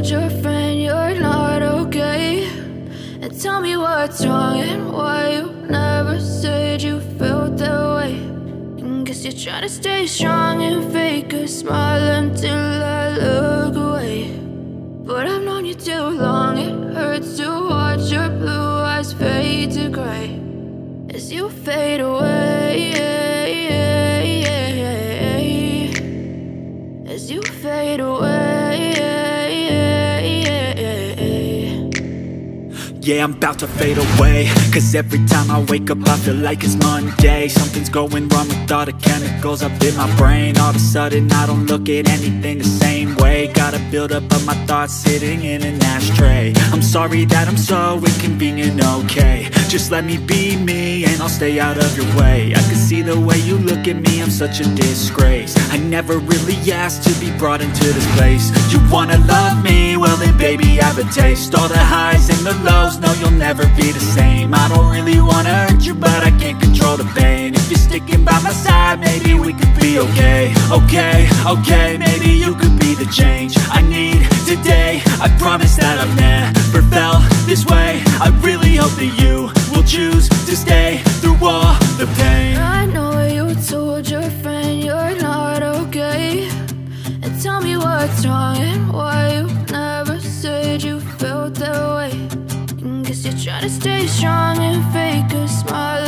told your friend you're not okay? And tell me what's wrong and why you never said you felt that way. And guess you're trying to stay strong and fake a smile until I look away. But I've known you too long, it hurts to watch your blue eyes fade to gray as you fade away, as you fade away. Yeah, I'm about to fade away, cause every time I wake up I feel like it's Monday. Something's going wrong with all the chemicals up in my brain. All of a sudden I don't look at anything the same way. Got a buildup of my thoughts sitting in an ashtray. I'm sorry that I'm so inconvenient, okay? Just let me be me and I'll stay out of your way. I can see the way you look at me, I'm such a disgrace. I never really asked to be brought into this place. You wanna love me? Well then baby I have a taste. All the highs and the lows, no you'll never be the same. I don't really wanna hurt you but I can't control the pain. If you're sticking by my side maybe we could be okay. Okay, maybe you could be the change I need today. I promise that I've never felt this way. I really hope that you will choose to stay through all the pain. I know you told your friend you're not okay. And tell me what's wrong and why you never said you felt that way. And guess you're trying to stay strong and fake a smile